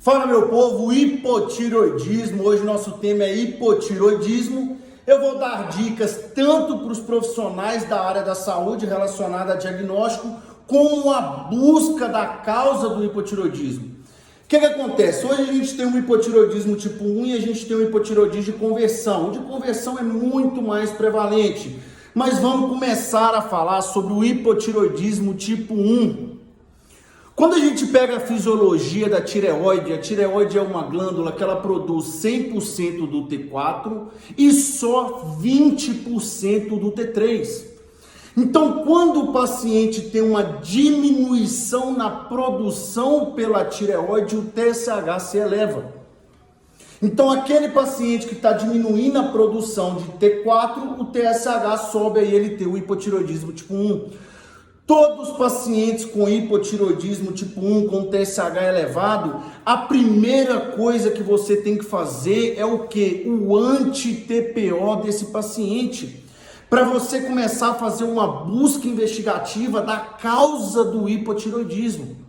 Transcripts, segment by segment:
Fala, meu povo, hipotireoidismo. Hoje nosso tema é hipotireoidismo. Eu vou dar dicas tanto para os profissionais da área da saúde relacionada a diagnóstico, como a busca da causa do hipotireoidismo. O que acontece? Hoje a gente tem um hipotireoidismo tipo 1 e a gente tem um hipotireoidismo de conversão. O de conversão é muito mais prevalente. Mas vamos começar a falar sobre o hipotireoidismo tipo 1. Quando a gente pega a fisiologia da tireoide, a tireoide é uma glândula que ela produz 100% do T4 e só 20% do T3. Então, quando o paciente tem uma diminuição na produção pela tireoide, o TSH se eleva. Então, aquele paciente que está diminuindo a produção de T4, o TSH sobe e ele tem o hipotireoidismo tipo 1. Todos os pacientes com hipotireoidismo tipo 1, com TSH elevado, a primeira coisa que você tem que fazer é o quê? O anti-TPO desse paciente. Para você começar a fazer uma busca investigativa da causa do hipotireoidismo.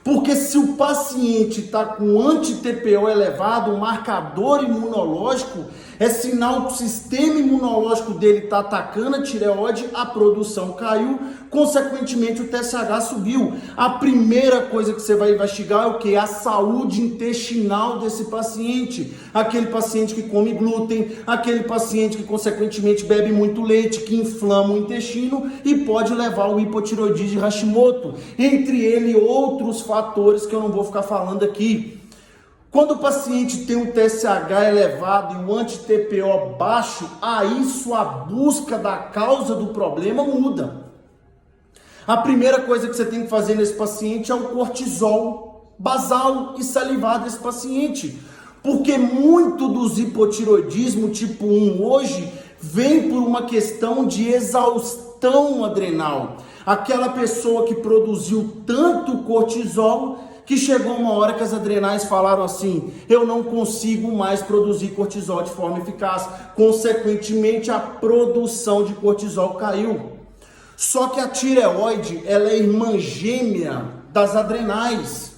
Porque se o paciente está com anti-TPO elevado, o marcador imunológico é sinal que o sistema imunológico dele está atacando a tireoide, a produção caiu, consequentemente o TSH subiu. A primeira coisa que você vai investigar é o quê? A saúde intestinal desse paciente. Aquele paciente que come glúten, aquele paciente que consequentemente bebe muito leite, que inflama o intestino e pode levar ao hipotireoidismo de Hashimoto. Entre ele outros fatores que eu não vou ficar falando aqui. Quando o paciente tem um TSH elevado e o anti-TPO baixo, aí sua busca da causa do problema muda. A primeira coisa que você tem que fazer nesse paciente é o cortisol basal e salivar desse paciente. Porque muito dos hipotireoidismo tipo 1 hoje vem por uma questão de exaustão adrenal. Aquela pessoa que produziu tanto cortisol que chegou uma hora que as adrenais falaram assim: eu não consigo mais produzir cortisol de forma eficaz. Consequentemente, a produção de cortisol caiu. Só que a tireoide, ela é irmã gêmea das adrenais.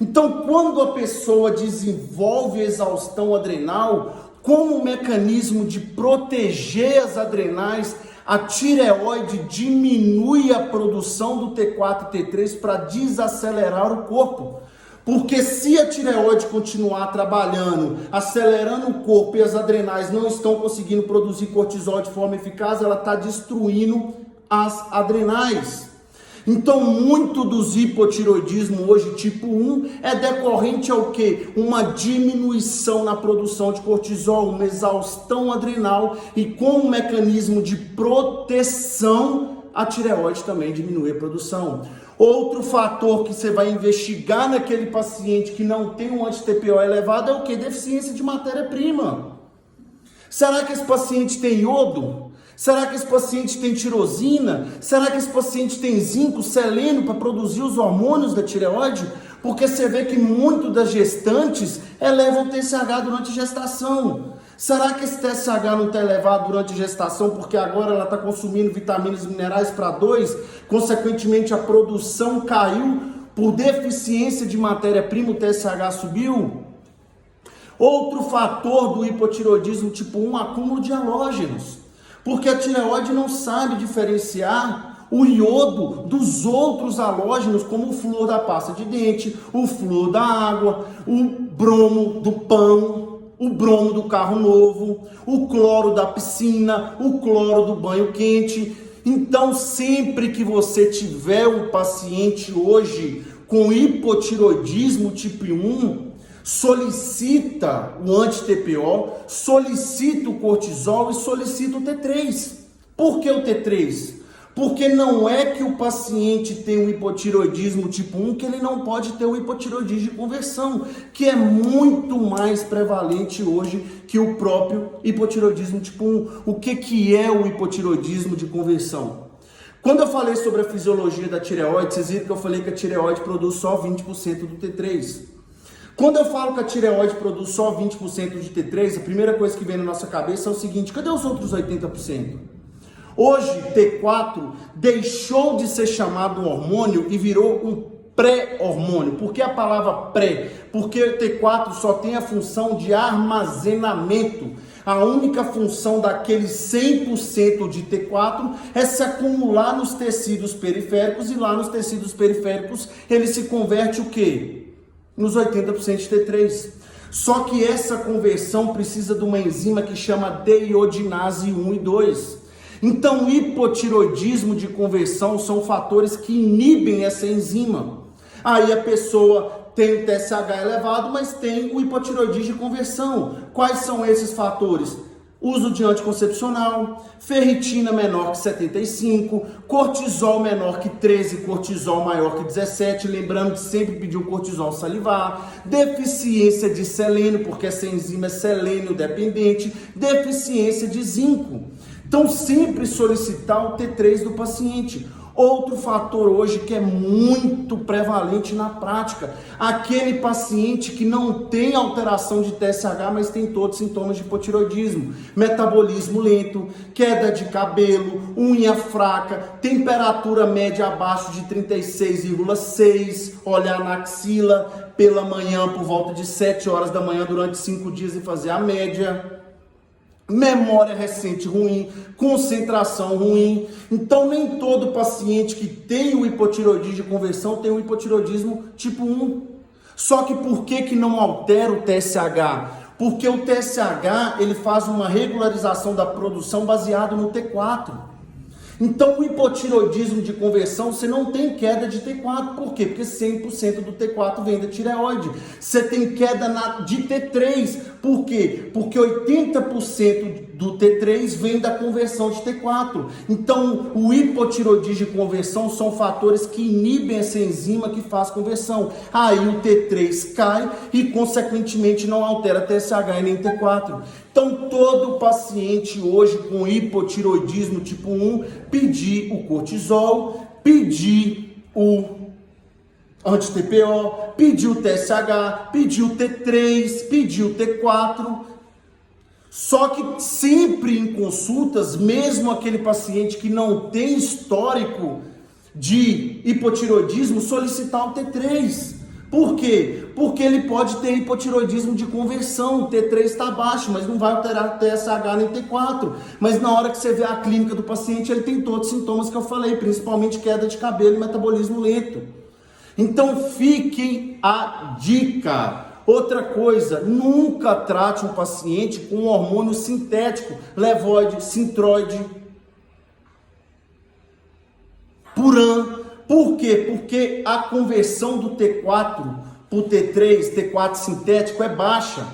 Então, quando a pessoa desenvolve exaustão adrenal, como mecanismo de proteger as adrenais, a tireoide diminui a produção do T4 e T3 para desacelerar o corpo. Porque se a tireoide continuar trabalhando, acelerando o corpo e as adrenais não estão conseguindo produzir cortisol de forma eficaz, ela está destruindo as adrenais. Então, muito dos hipotireoidismo hoje tipo 1 é decorrente ao quê? Uma diminuição na produção de cortisol, uma exaustão adrenal e com um mecanismo de proteção, a tireoide também diminui a produção. Outro fator que você vai investigar naquele paciente que não tem um anti-TPO elevado é o quê? Deficiência de matéria-prima. Será que esse paciente tem iodo? Será que esse paciente tem tirosina? Será que esse paciente tem zinco, selênio para produzir os hormônios da tireoide? Porque você vê que muito das gestantes elevam o TSH durante a gestação. Será que esse TSH não está elevado durante a gestação porque agora ela está consumindo vitaminas e minerais para 2? Consequentemente, a produção caiu por deficiência de matéria-prima, o TSH subiu? Outro fator do hipotireoidismo tipo 1, acúmulo de halógenos. Porque a tireoide não sabe diferenciar o iodo dos outros halógenos, como o flúor da pasta de dente, o flúor da água, o bromo do pão, o bromo do carro novo, o cloro da piscina, o cloro do banho quente. Então, sempre que você tiver um paciente hoje com hipotireoidismo tipo 1, solicita o anti-TPO, solicita o cortisol e solicita o T3. Por que o T3? Porque não é que o paciente tem um hipotireoidismo tipo 1 que ele não pode ter um hipotireoidismo de conversão, que é muito mais prevalente hoje que o próprio hipotireoidismo tipo 1. O que é o hipotireoidismo de conversão? Quando eu falei sobre a fisiologia da tireoide, vocês viram que eu falei que a tireoide produz só 20% do T3. Quando eu falo que a tireoide produz só 20% de T3, a primeira coisa que vem na nossa cabeça é o seguinte: cadê os outros 80%? Hoje, T4 deixou de ser chamado um hormônio e virou um pré-hormônio. Por que a palavra pré? Porque o T4 só tem a função de armazenamento. A única função daquele 100% de T4 é se acumular nos tecidos periféricos, e lá nos tecidos periféricos ele se converte o quê? Nos 80% de T3. Só que essa conversão precisa de uma enzima que chama deiodinase 1 e 2. Então, hipotiroidismo de conversão são fatores que inibem essa enzima. Aí a pessoa tem o TSH elevado, mas tem o hipotiroidismo de conversão. Quais são esses fatores? Uso de anticoncepcional, ferritina menor que 75, cortisol menor que 13, cortisol maior que 17, lembrando de sempre pedir o cortisol salivar, deficiência de selênio, porque essa enzima é selênio dependente, deficiência de zinco. Então, sempre solicitar o T3 do paciente. Outro fator hoje que é muito prevalente na prática, aquele paciente que não tem alteração de TSH, mas tem todos os sintomas de hipotiroidismo, metabolismo lento, queda de cabelo, unha fraca, temperatura média abaixo de 36,6, olhar na axila pela manhã por volta de 7 horas da manhã durante 5 dias e fazer a média. Memória recente ruim, concentração ruim. Então, nem todo paciente que tem o hipotiroidismo de conversão tem o hipotiroidismo tipo 1. Só que por que não altera o TSH? Porque o TSH ele faz uma regularização da produção baseado no T4. Então, o hipotiroidismo de conversão, você não tem queda de T4. Por quê? Porque 100% do T4 vem da tireoide. Você tem queda de T3. Por quê? Porque 80% do T3 vem da conversão de T4. Então, o hipotiroidismo de conversão são fatores que inibem essa enzima que faz conversão. Aí o T3 cai e, consequentemente, não altera TSH e nem T4. Então, todo paciente hoje com hipotiroidismo tipo 1, pedir o cortisol, pedir o anti-TPO, pedir o TSH, pedir o T3, pedir o T4. Só que sempre em consultas, mesmo aquele paciente que não tem histórico de hipotiroidismo, solicitar o T3. Por quê? Porque ele pode ter hipotiroidismo de conversão, o T3 está baixo, mas não vai alterar TSH nem T4. Mas na hora que você vê a clínica do paciente, ele tem todos os sintomas que eu falei, principalmente queda de cabelo e metabolismo lento. Então fiquem a dica. Outra coisa, nunca trate um paciente com um hormônio sintético, levoide, sintroide, puran. Por quê? Porque a conversão do T4 para o T3, T4 sintético é baixa.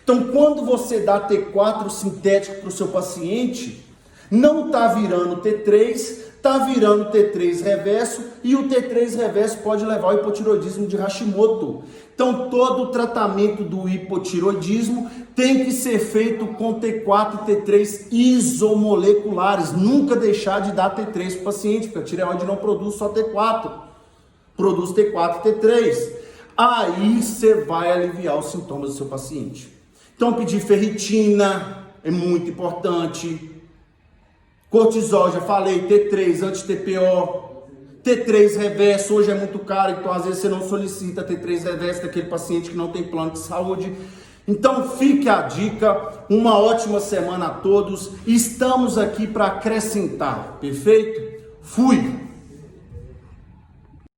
Então, quando você dá T4 sintético para o seu paciente, não está virando T3, está virando T3 reverso, e o T3 reverso pode levar ao hipotiroidismo de Hashimoto. Então, todo o tratamento do hipotiroidismo tem que ser feito com T4 e T3 isomoleculares. Nunca deixar de dar T3 para o paciente, porque a tireoide não produz só T4, produz T4 e T3. Aí você vai aliviar os sintomas do seu paciente. Então, pedir ferritina é muito importante. Cortisol, já falei, T3, anti-TPO, T3 reverso, hoje é muito caro, então às vezes você não solicita T3 reverso daquele paciente que não tem plano de saúde. Então fique a dica, uma ótima semana a todos, estamos aqui para acrescentar, perfeito? Fui!